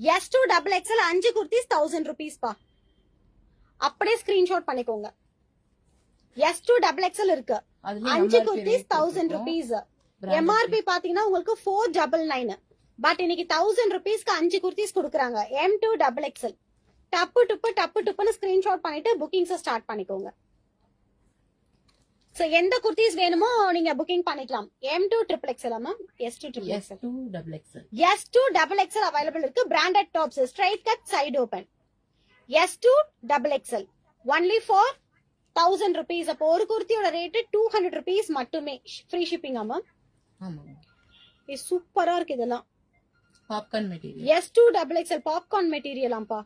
S2 double XL 5 kurtis 1000 rupees பா. அப்படியே screenshot பண்ணிக்கோங்க. S2 double XL இருக்கு. 5 kurtis 1000 rupees. MRP பாத்தீங்கன்னா உங்களுக்கு 499. பட் இன்னைக்கு 1000 rupeesக்கு 5 kurtis கொடுக்குறாங்க. M2 double XL. டப்பு டுப்புன்னு ஸ்கிரீன்ஷாட் பண்ணிட்டு புக்கிங்ஸ் ஸ்டார்ட் பண்ணிக்கோங்க. சோ எந்த குர்த்திஸ் வேணுமோ நீங்க புக்கிங் பண்ணிக்கலாம். M2 triple XL ma'am. S2 triple XL. S2 double XL available இருக்கு. Branded tops straight cut side open. S2 double XL only for 1000 rupees. அப்போ ஒரு குர்த்தியோட ரேட் 200 rupees மட்டுமே. Free shipping ma'am. ஆமா. இது சூப்பரா இருக்கு இதெல்லாம். Popcorn material. S2 double XL popcorn material ஆம்பா.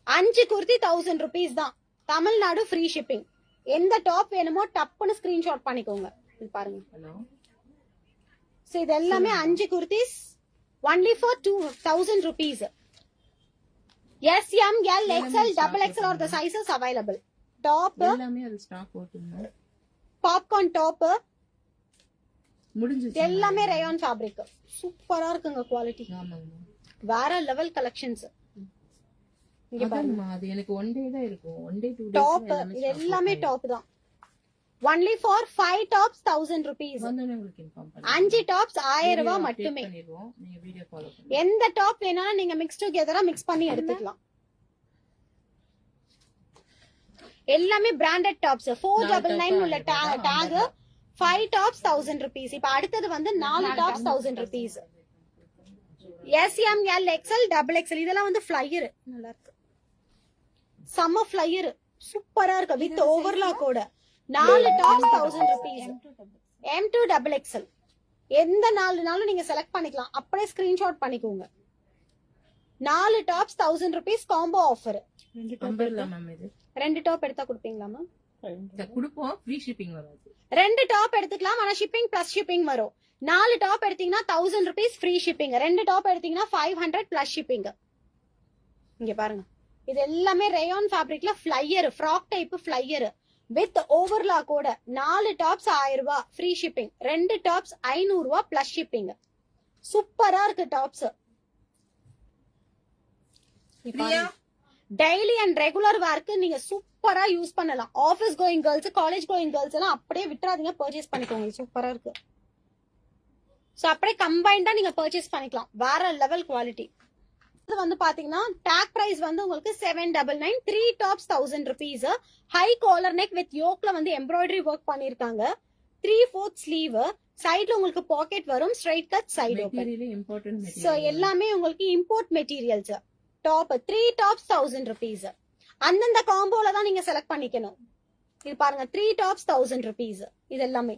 5 குர்த்தி 1000 rupees தான். Tamil Nadu free shipping. எந்த டாப் வேணுமோ டப்புன்னு ஸ்கிரீன்ஷாட் பண்ணிக்கோங்க. இது பாருங்க. ஹலோ. சோ இது எல்லாமே 5 kurtis only for 2000 rupees. S, M, L, XL, double XL are the sizes available. Top எல்லாமே அது ஸ்டாக் போட்டுங்க. பாப்கார்ன் டாப் முடிஞ்சிச்சு. எல்லாமே ரயான் ஃபேப்ரிக். சூப்பரா இருக்குங்க குவாலிட்டி. ஆமாங்க. வேற லெவல் கலெக்ஷன்ஸ். இங்க பாருங்க. அது எனக்கு 1 டே தான் இருக்கும். 1 டே 2 டேஸ் டாப் இது எல்லாமே டாப் தான். only for 5 tops 1000 rupees. வந்தனே உங்களுக்கு இன்ஃபார்ம் பண்ணேன். 5 டாப்ஸ் 1000 ரூபாய் மட்டுமே. நீங்க வீடியோ ஃபாலோ பண்ணுங்க. எந்த டாப் வேணாலும் நீங்க மிக்ஸ் டுகெதரா மிக்ஸ் பண்ணி எடுத்துக்கலாம். எல்லாமே பிராண்டட் டாப்ஸ். 499 உள்ள டாக் 5 டாப்ஸ் 1000 rupees. இப்ப அடுத்தது வந்து 4 tops 1000 rupees. S, M, L, XL, double XL இதெல்லாம் வந்து ஃளையர் நல்லா இருக்கு. சம்ம ஃளையர் சூப்பரா இருக்கு வித் ஓவர்லாக்கோட. 4 tops 1000 rupees. M2 double XL எந்த 4 நாளும் நீங்க செலக்ட் பண்ணிக்கலாம். அப்படியே ஸ்கிரீன்ஷாட் பண்ணிக்கோங்க. 4 tops 1000 rupees combo offer. 2 top எடுத்தா கொடுப்பீங்களா மேம்? குடுப்போம். ஃப்ரீ ஷிப்பிங் வராது. 2 டாப் எடுத்துக்கலாம். ஆனா ஷிப்பிங் பிளஸ் ஷிப்பிங் வரும். 4 டாப் எடுத்தீங்கன்னா 1000 rupees ஃப்ரீ ஷிப்பிங். 2 டாப் எடுத்தீங்கன்னா 500 பிளஸ் ஷிப்பிங். இங்க பாருங்க. இது எல்லாமே ரயான் ஃபேப்ரிக்ல flare frock type flare with ஓவர்லாக்கோட. 4 டாப்ஸ் 1000 ரூபாய் ஃப்ரீ ஷிப்பிங். 2 டாப்ஸ் 500 ரூபாய் பிளஸ் ஷிப்பிங். சூப்பரா இருக்கு டாப்ஸ். டெய்லி அண்ட் ரெகுலர் வேர்க்கு நீங்க சூப்பரா யூஸ் பண்ணலாம். Office going girls college going girls எல்லாம் அப்படியே விட்டுறாதீங்க. பர்ச்சேஸ் பண்ணிக்கோங்க. சூப்பரா இருக்கு. சோ அப்படியே கம்பைண்டா நீங்க பர்ச்சேஸ் பண்ணிக்கலாம். வேற லெவல் குவாலிட்டி. இது வந்து பாத்தீங்கன்னா டாக் பிரைஸ் வந்து உங்களுக்கு 799. 3 tops 1000 rupees. High collar neck with யோக்ல வந்து எம்ப்ராய்டரி ஒர்க் பண்ணிருக்காங்க. 3/4 ஸ்லீவ். சைடுல உங்களுக்கு பாக்கெட் வரும். Straight cut side open. So எல்லாமே உங்களுக்கு import materials. Top 3 tops 1000 rupees. அந்தந்த காம்போல தான் நீங்க செலக்ட் பண்ணிக்கணும். இது பாருங்க 3 டாப்ஸ் 1000 rupees. இது எல்லாமே.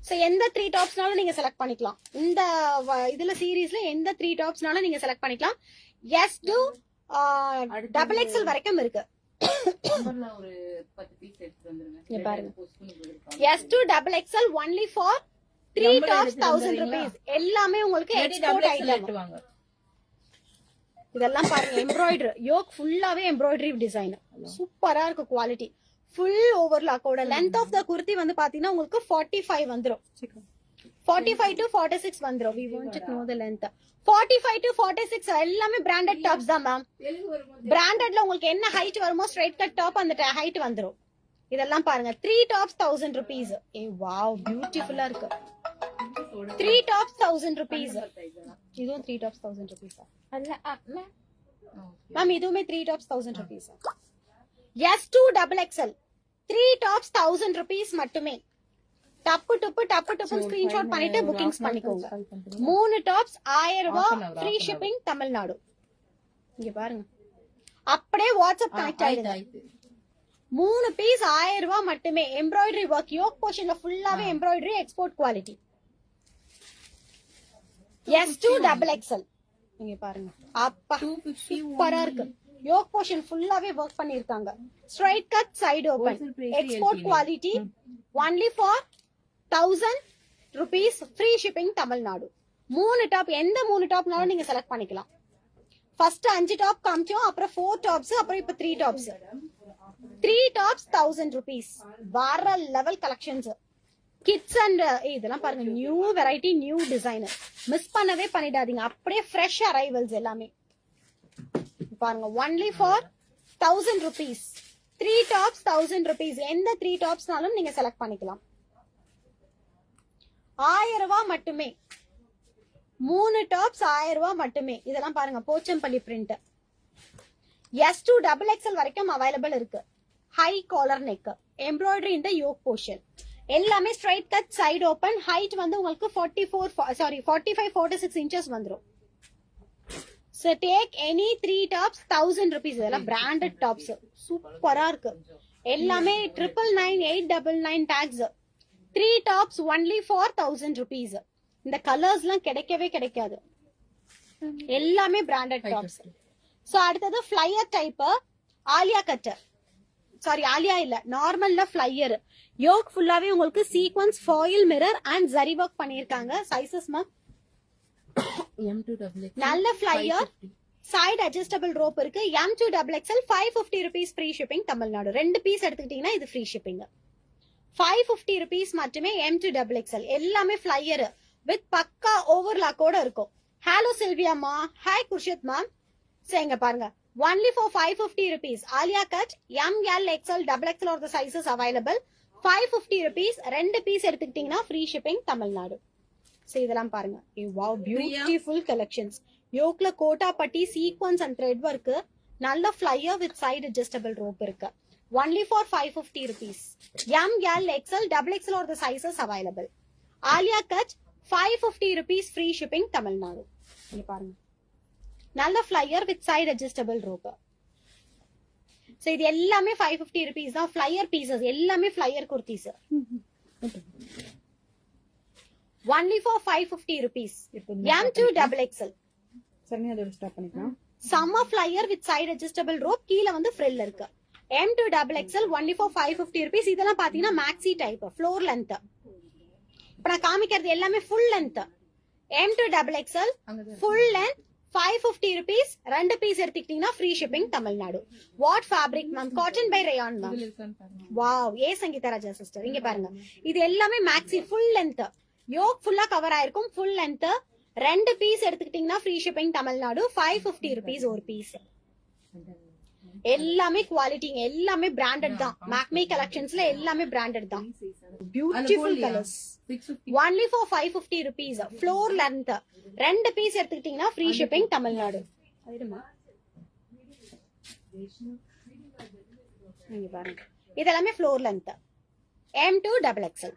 சோ எந்த 3 டாப்ஸ்னாலும் நீங்க செலக்ட் பண்ணிக்கலாம். இந்த இதுல சீரீஸ்ல எந்த 3 டாப்ஸ்னாலும் நீங்க செலக்ட் பண்ணிக்கலாம். S2 double XL வரைக்கும் இருக்கு. ஒரு 10 பீஸ் எடுத்து வந்துருங்க. இங்க பாருங்க. S2 double XL only for 3 tops 1000 rupees. எல்லாமே உங்களுக்கு எக்ஸ்போர்ட் ஐட்டம். இதெல்லாம் பாருங்க எம்ப்ராய்டரி யோக் ஃபுல்லாவே எம்ப்ராய்டரி டிசைன். சூப்பரா இருக்கு குவாலிட்டி. ஃபுல் ஓவர்லாக்கோட. லென்த் ஆஃப் த குர்த்தி வந்து பாத்தீங்கன்னா உங்களுக்கு 45 வந்துரும். 45 to 46 வந்துரும். We want to know the length. 45 to 46 எல்லாமே பிராண்டட் டாப்ஸ் தான் மேம். பிராண்டட்ல உங்களுக்கு என்ன ஹைட் வருமோ ஸ்ட்ரைட் கட் டாப் அந்த ஹைட் வந்துரும். இதெல்லாம் பாருங்க 3 டாப்ஸ் 1000 rupees. ஏ வாவ் பியூட்டிஃபுல்லா இருக்கு. 3 டாப்ஸ் 1000 rupees. இதுவும் 3 டாப்ஸ் 1000 rupees. மேம் இதுவுமே 3 tops 1000 rupees. S2 double XL 3 tops 1000 rupees மட்டுமே. டப்பு டுப்பு ஸ்கிரீன்ஷாட் பண்ணிட்டு புக்கிங்ஸ் பண்ணிக்கோங்க. 3 டாப்ஸ் 1000 ரூபாய் ஃப்ரீ ஷிப்பிங் தமிழ்நாடு. இங்க பாருங்க அப்படியே வாட்ஸ்அப் கனெக்ட் ஆயிடுங்க. 3 பீஸ் 1000 ரூபாய் மட்டுமே. எம்ப்ராய்டரி ஒர்க் யோக் போர்ஷன்ல ஃபுல்லாவே embroidery export quality. S2 double XL இங்க பாருங்க. அப்பா சூப்பரா இருக்கு. யோக் போர்ஷன் ஃபுல்லாவே ஒர்க் பண்ணிருக்காங்க. Straight cut side open. Export quality. only for 1000 rupees free shipping Tamil Nadu. 3 top எந்த 3 டாப்னாலும் நீங்க செலக்ட் பண்ணிக்கலாம். ஃபர்ஸ்ட் 5 டாப் காமிச்சோம். அப்புறம் 4 டாப்ஸ். அப்புறம் இப்ப 3 டாப்ஸ். 3 tops 1000 rupees. வேற லெவல் கலெக்ஷன்ஸ். கிட்ஸ் அண்ட் இதெல்லாம் பாருங்க new variety new design. Miss பண்ணவே பண்ணிடாதீங்க. அப்படியே ஃப்ரெஷ் அரைவல்ஸ் எல்லாமே. பாருங்க only for 1000 rupees. 3 tops 1000 rupees. எந்த 3 topsனாலும் நீங்க செலக்ட் பண்ணிக்கலாம். 1000 ரூபாய் மட்டுமே. 3 டாப்ஸ் 1000 ரூபாய் மட்டுமே. இதெல்லாம் பாருங்க போச்சம்பள்ளி பிரிண்ட். S2 XXL வரைக்கும் அவைலபிள் இருக்கு. ஹை காலர் நெக், எம்ப்ராய்டரி இந்த யோக் போர்ஷன், எல்லாமே straight cut, side open. Height வந்து உங்களுக்கு 45 46 inches வந்துரும். So take any 3 tops 1000 rupees. இதெல்லாம் பிராண்டட் டாப்ஸ் சூப்பரா இருக்கு. எல்லாமே 999 899 tags. 3 tops only for 1000 rupees. இந்த கலர்ஸ்லாம் கிடைக்கவே கிடைக்காது. எல்லாமே பிராண்டட் டாப்ஸ். சோ அடுத்தது flare type Alia cut. Sorry Alia இல்ல, நார்மல்ல ஃப்ளையர். யோக் ஃபுல்லாவே உங்களுக்கு sequins foil mirror and zari work பண்ணிருக்காங்க. சைஸஸ் மேம் M2XX நல்ல ஃப்ளையர், சைடு அட்ஜஸ்டபிள் ரோப் இருக்கு. M2 XXL 550 rupees free shipping Tamil Nadu. 2 piece எடுத்துக்கிட்டீங்கன்னா இது ஃப்ரீ ஷிப்பிங். 550 rupees மட்டுமே. M2 XXL எல்லாமே ஃப்ளையர் வித் பக்கா ஓவர்லாக்கோட இருக்கும். ஹலோ சில்வியாமா, ஹாய் குர்ஷித் மேம். சரிங்க பாருங்க only for 550 rupees. Alia cut M, L, XL, XXL or the sizes available. 550 rupees. 2 piece எடுத்துக்கிட்டீங்கன்னா ஃப்ரீ ஷிப்பிங் தமிழ்நாடு. சோ இதெல்லாம் பாருங்க. Wow beautiful collections. யோக்ல gota patti sequins and thread work, நல்ல flare with side adjustable rope இருக்கு. only for 550 rupees. M, L, XL, XXL or the sizes available. Alia cut 550 rupees free shipping Tamil Nadu. இங்க பாருங்க நல்ல flare with side adjustable rope. So இது எல்லாமே 550 rupees தான். Flyer pieces எல்லாமே flyer kurtis. only for 550 rupees. M2 XXL. சரிங்க, அதோட stop பண்ணிக்கலாம். Summer flyer with side adjustable rope, கீழ வந்து ஃப்ரில் இருக்கு. M2 XXL only for 550 rupees. இதெல்லாம் பாத்தீங்கன்னா மேக்ஸி டைப், ஃப்ளோர் லென்த். இப்ப நான் காமிக்கிறது எல்லாமே full length. M2 XXL full length 550 rupees. 2 piece எடுத்துக்கிட்டீங்கன்னா free shipping Tamil Nadu. What fabric ma'am? Cotton by rayon ma'am. Wow, ஏ சங்கீதா ராஜா சிஸ்டர். இங்க பாருங்க இது எல்லாமே மேக்ஸி ஃபுல் லென்த். யோக் ஃபுல்லா கவர் ஆயிருக்கும். Full length. 2 பீஸ் எடுத்துக்கிட்டீங்கன்னா ஃப்ரீ ஷிப்பிங் தமிழ்நாடு. 550 rupees ஒரு பீஸ். எல்லாமே குவாலிட்டிங்க, எல்லாமே பிராண்டட் தான். மேக்மே கலெக்ஷன்ஸ்ல எல்லாமே பிராண்டட் தான். Beautiful colours. only for 550 rupees. Floor length. 2 piece எடுத்துக்கிட்டீங்கன்னா ஃப்ரீ ஷிப்பிங் தமிழ்நாடு. இதெல்லாமே ஃப்ளோர் லென்த். M2 XXL.